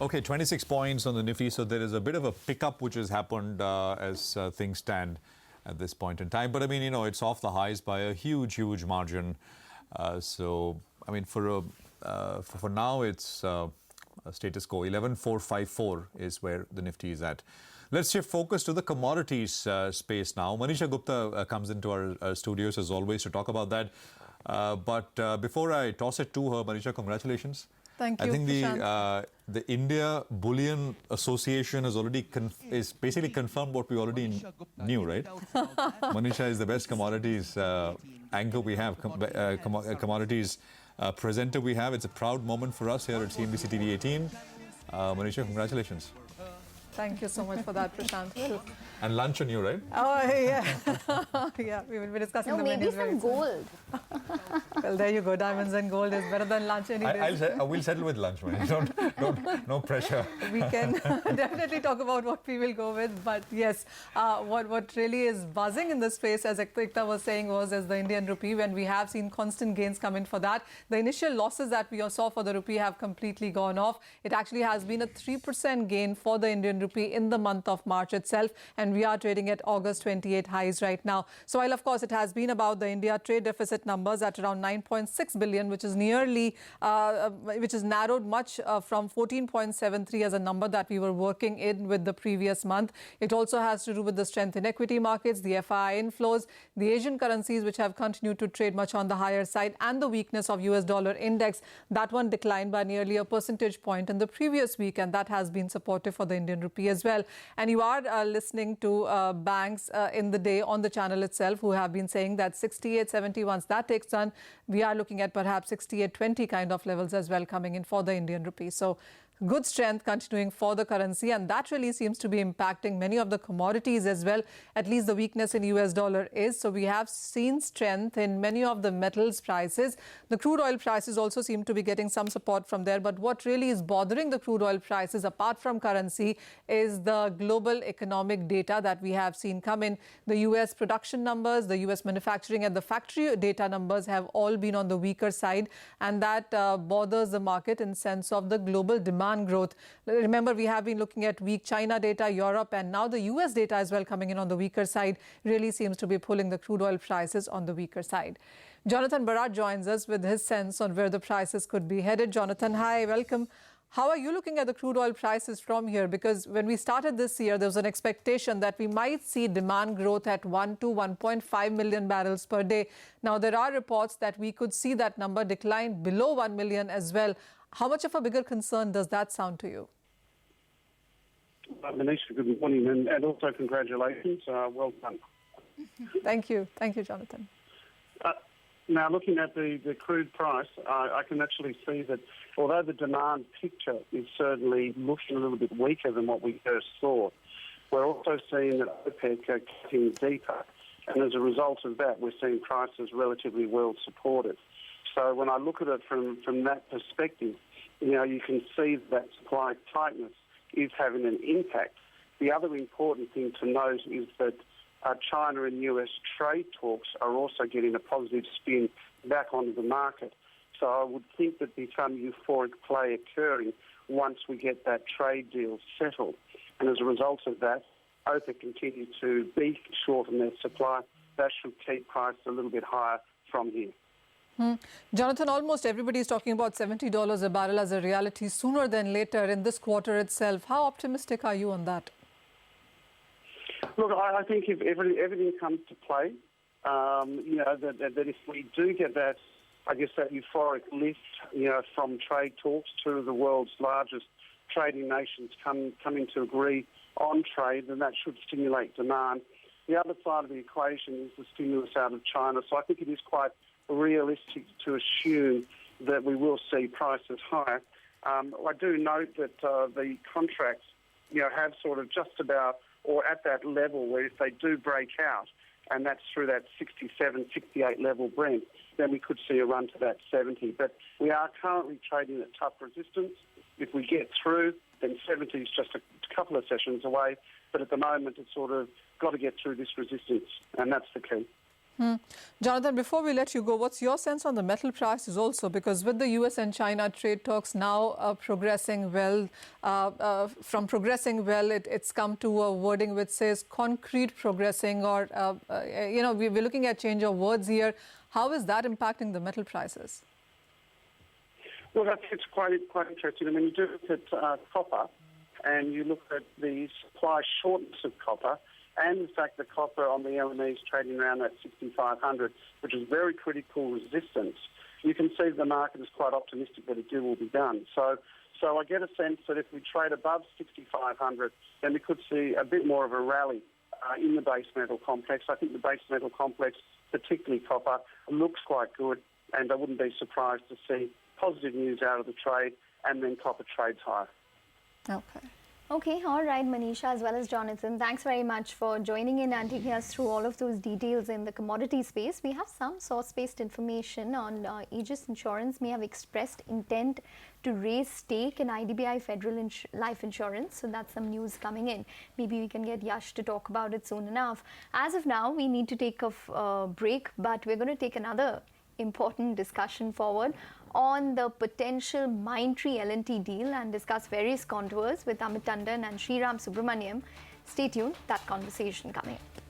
Okay, 26 points on the Nifty. So there is a bit of a pickup which has happened as things stand at this point in time. But I mean, it's off the highs by a huge, huge margin. So I mean, for now, it's a status quo. 11,454 is where the Nifty is at. Let's shift focus to the commodities space now. Manisha Gupta comes into our studios as always to talk about that. But before I toss it to her, Manisha, congratulations. Thank you. I think the India Bullion Association has already is basically confirmed what we already knew, right? Manisha is the best commodities anchor we have, commodities presenter we have. It's a proud moment for us here at CNBC-TV18. Manisha, congratulations. Thank you so much for that, Prashant. And lunch on you, right? Oh, yeah. Yeah, we will be discussing the maybe some gold. Well, there you go. Diamonds and gold is better than lunch any day. We'll settle with lunch, man. No pressure. We can definitely talk about what we will go with. But yes, what really is buzzing in this space, as Ekta was saying, was as the Indian rupee, when we have seen constant gains come in for that. The initial losses that we saw for the rupee have completely gone off. It actually has been a 3% gain for the Indian rupee in the month of March itself. And we are trading at August 28 highs right now. So while, of course, it has been about the India trade deficit numbers at around 9.6 billion, which is nearly, which is narrowed much from 14.73 as a number that we were working in with the previous month. It also has to do with the strength in equity markets, the FII inflows, the Asian currencies, which have continued to trade much on the higher side, and the weakness of US dollar index. That one declined by nearly a percentage point in the previous week, and that has been supportive for the Indian rupee as well. And you are listening to banks in the day on the channel itself who have been saying that 68.70, once that takes done, we are looking at perhaps 68.20 kind of levels as well coming in for the Indian rupee. So good strength continuing for the currency, and that really seems to be impacting many of the commodities as well. At least the weakness in US dollar is. So we have seen strength in many of the metals prices. The crude oil prices also seem to be getting some support from there. But what really is bothering the crude oil prices, apart from currency, is the global economic data that we have seen come in. The US production numbers, the US manufacturing and the factory data numbers have all been on the weaker side, and that bothers the market in sense of the global demand growth. Remember, we have been looking at weak China data, Europe, and now the US data as well coming in on the weaker side really seems to be pulling the crude oil prices on the weaker side. Jonathan Barat joins us with his sense on where the prices could be headed. Jonathan, hi, welcome. How are you looking at the crude oil prices from here? Because when we started this year, there was an expectation that we might see demand growth at 1 to 1.5 million barrels per day. Now, there are reports that we could see that number decline below 1 million as well. How much of a bigger concern does that sound to you? Manisha, good morning, and also congratulations. Well done. Thank you. Thank you, Jonathan. Now, looking at the crude price, I can actually see that although the demand picture is certainly looking a little bit weaker than what we first saw, we're also seeing that OPEC are cutting deeper. And as a result of that, we're seeing prices relatively well supported. So when I look at it from that perspective, you can see that supply tightness is having an impact. The other important thing to note is that China and US trade talks are also getting a positive spin back onto the market. So I would think that there's some euphoric play occurring once we get that trade deal settled. And as a result of that, OPEC continue to be short on their supply. That should keep prices a little bit higher from here. Jonathan, almost everybody is talking about $70 a barrel as a reality sooner than later in this quarter itself. How optimistic are you on that? Look, I think if everything comes to play, that if we do get that, I guess that euphoric lift, from trade talks, two of the world's largest trading nations coming to agree on trade, then that should stimulate demand. The other side of the equation is the stimulus out of China. So I think it is quite realistic to assume that we will see prices higher. I do note that the contracts, have sort of just about or at that level where if they do break out, and that's through that 67, 68 level Brent, then we could see a run to that 70. But we are currently trading at tough resistance. If we get through, then 70 is just a couple of sessions away. But at the moment, it's sort of got to get through this resistance, and that's the key. Jonathan, before we let you go, what's your sense on the metal prices also? Because with the US and China trade talks now progressing well, it's come to a wording which says concrete progressing, or, we're looking at change of words here. How is that impacting the metal prices? Well, I think it's quite interesting. I mean, you do look at copper, and you look at the supply shortness of copper, and the fact that copper on the LME is trading around that 6,500, which is very critical resistance. You can see the market is quite optimistic that a deal will be done. So I get a sense that if we trade above 6,500, then we could see a bit more of a rally in the base metal complex. I think the base metal complex, particularly copper, looks quite good, and I wouldn't be surprised to see positive news out of the trade, and then copper trades higher. Okay, all right, Manisha as well as Jonathan, thanks very much for joining in and taking us through all of those details in the commodity space. We have some source-based information on Aegis Insurance may have expressed intent to raise stake in IDBI Federal Life Insurance. So that's some news coming in. Maybe we can get Yash to talk about it soon enough. As of now, we need to take a break, but we're going to take another important discussion forward on the potential Mindtree L&T deal and discuss various contours with Amit Tandon and Sriram Subramaniam. Stay tuned, that conversation coming up.